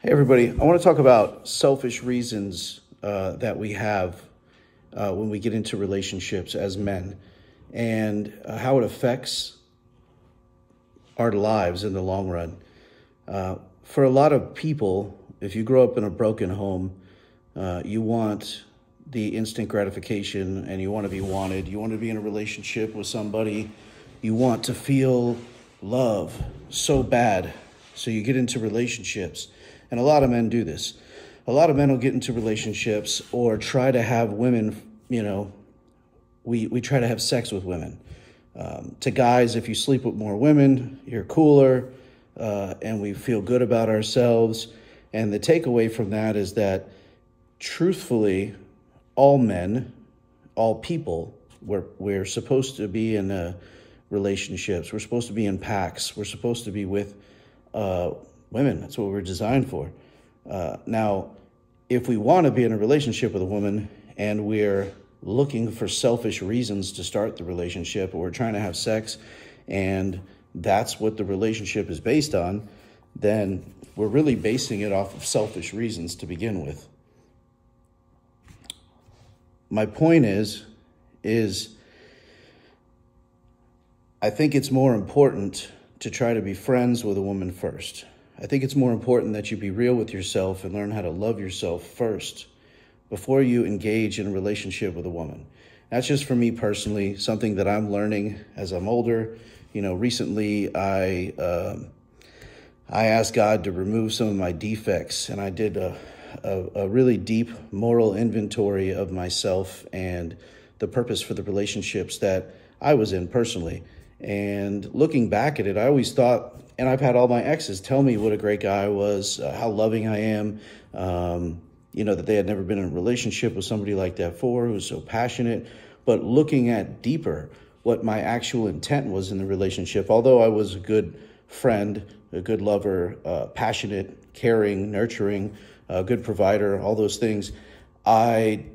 Hey, everybody. I want to talk about selfish reasons that we have when we get into relationships as men and how it affects our lives in the long run. For a lot of people, if you grow up in a broken home, you want the instant gratification and you want to be wanted. You want to be in a relationship with somebody. You want to feel love so bad. So you get into relationships. And a lot of men do this. A lot of men will get into relationships or try to have women, we try to have sex with women. To guys, if you sleep with more women, you're cooler, and we feel good about ourselves. And the takeaway from that is that, truthfully, all men, all people, we're supposed to be in relationships. We're supposed to be in packs. We're supposed to be with women. That's what we're designed for. Now, if we want to be in a relationship with a woman and we're looking for selfish reasons to start the relationship, or we're trying to have sex and that's what the relationship is based on, then we're really basing it off of selfish reasons to begin with. My point is I think it's more important to try to be friends with a woman first. I think it's more important that you be real with yourself and learn how to love yourself first before you engage in a relationship with a woman. That's just for me personally, something that I'm learning as I'm older. Recently I asked God to remove some of my defects, and I did a really deep moral inventory of myself and the purpose for the relationships that I was in personally. And looking back at it, I always thought, and I've had all my exes tell me what a great guy I was, how loving I am, that they had never been in a relationship with somebody like that before, who was so passionate. But looking at deeper, what my actual intent was in the relationship, although I was a good friend, a good lover, passionate, caring, nurturing, a good provider, all those things, I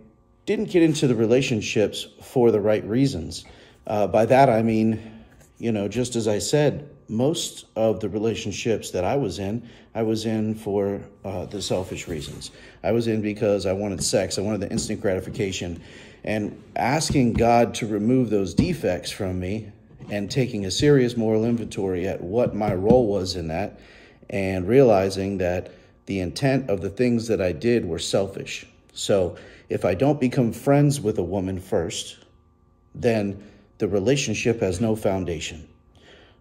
didn't get into the relationships for the right reasons. By that, I mean, just as I said, most of the relationships that I was in for the selfish reasons. I was in because I wanted sex. I wanted the instant gratification. And asking God to remove those defects from me and taking a serious moral inventory at what my role was in that, and realizing that the intent of the things that I did were selfish. So if I don't become friends with a woman first, then the relationship has no foundation.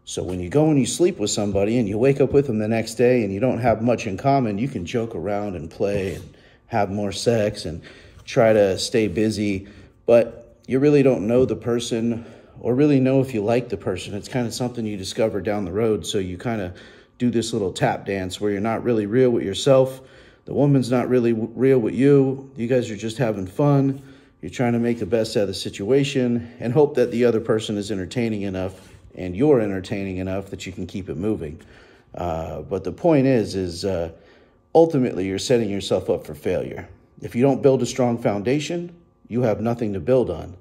So when you go and you sleep with somebody and you wake up with them the next day and you don't have much in common, you can joke around and play and have more sex and try to stay busy, but you really don't know the person or really know if you like the person. It's kind of something you discover down the road. So you kind of do this little tap dance where you're not really real with yourself. The woman's not really real with you. You guys are just having fun. You're trying to make the best out of the situation and hope that the other person is entertaining enough and you're entertaining enough that you can keep it moving. But the point is ultimately you're setting yourself up for failure. If you don't build a strong foundation, you have nothing to build on.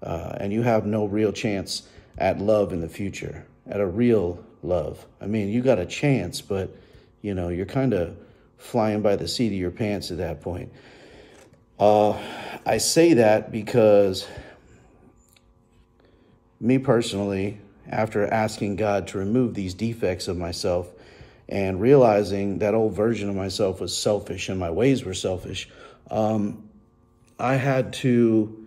And you have no real chance at love in the future, at a real love. I mean, you got a chance, but you're kind of flying by the seat of your pants at that point. I say that because me personally, after asking God to remove these defects of myself and realizing that old version of myself was selfish and my ways were selfish, I had to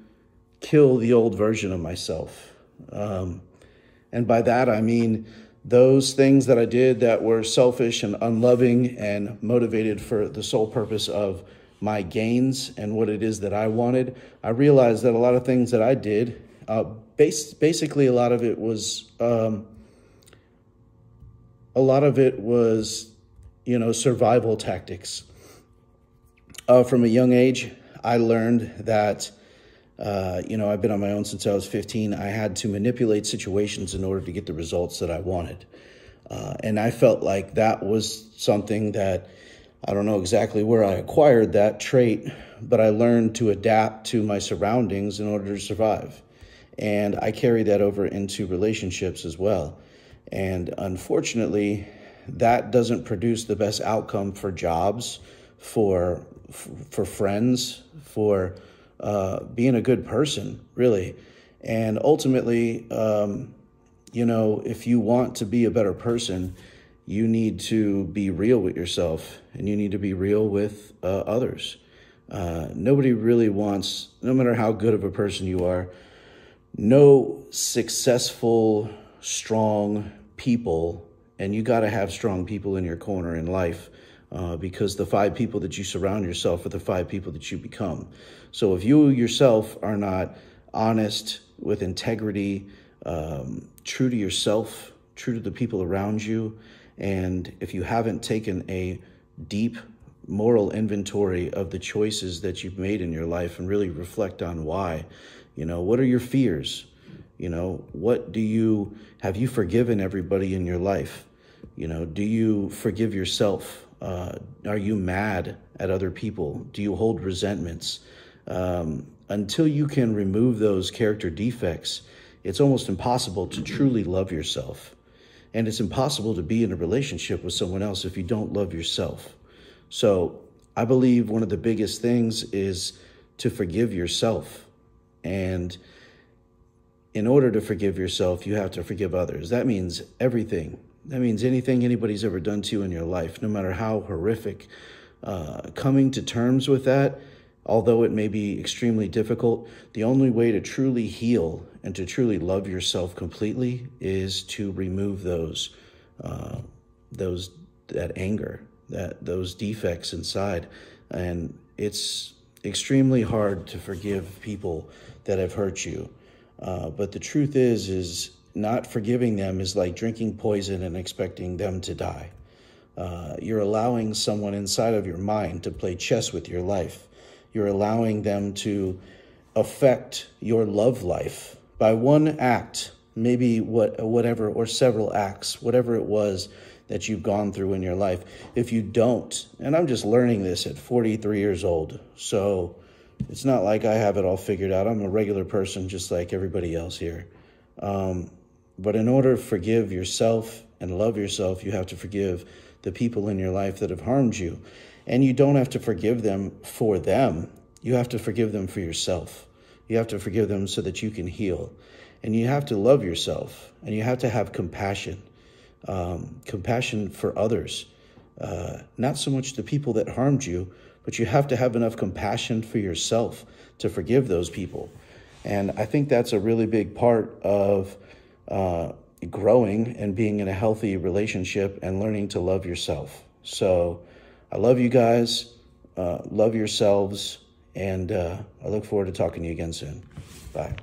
kill the old version of myself. And by that, I mean those things that I did that were selfish and unloving and motivated for the sole purpose of my gains and what it is that I wanted. I realized that a lot of things that I did, basically a lot of it was survival tactics. From a young age, I learned that, I've been on my own since I was 15. I had to manipulate situations in order to get the results that I wanted. And I felt like that was something that, I don't know exactly where I acquired that trait, but I learned to adapt to my surroundings in order to survive. And I carry that over into relationships as well. And unfortunately, that doesn't produce the best outcome for jobs, for friends, for being a good person, really. And ultimately, if you want to be a better person, you need to be real with yourself, and you need to be real with others. Nobody really wants, no matter how good of a person you are, no successful, strong people, and you got to have strong people in your corner in life, because the 5 people that you surround yourself are the 5 people that you become. So if you yourself are not honest, with integrity, true to yourself, true to the people around you, and if you haven't taken a deep moral inventory of the choices that you've made in your life and really reflect on why, what are your fears? Have you forgiven everybody in your life? Do you forgive yourself? Are you mad at other people? Do you hold resentments? Until you can remove those character defects, it's almost impossible to truly love yourself. And it's impossible to be in a relationship with someone else if you don't love yourself. So I believe one of the biggest things is to forgive yourself. And in order to forgive yourself, you have to forgive others. That means everything. That means anything anybody's ever done to you in your life, no matter how horrific. Coming to terms with that, although it may be extremely difficult, the only way to truly heal and to truly love yourself completely is to remove that anger, those defects inside. And it's extremely hard to forgive people that have hurt you. But the truth is not forgiving them is like drinking poison and expecting them to die. You're allowing someone inside of your mind to play chess with your life. You're allowing them to affect your love life by one act, maybe whatever, or several acts, whatever it was that you've gone through in your life. If you don't, and I'm just learning this at 43 years old, so it's not like I have it all figured out. I'm a regular person just like everybody else here. But in order to forgive yourself and love yourself, you have to forgive the people in your life that have harmed you. And you don't have to forgive them for them. You have to forgive them for yourself. You have to forgive them so that you can heal. And you have to love yourself. And you have to have compassion. Compassion for others. Not so much the people that harmed you, but you have to have enough compassion for yourself to forgive those people. And I think that's a really big part of growing and being in a healthy relationship and learning to love yourself. So I love you guys, love yourselves, and I look forward to talking to you again soon. Bye.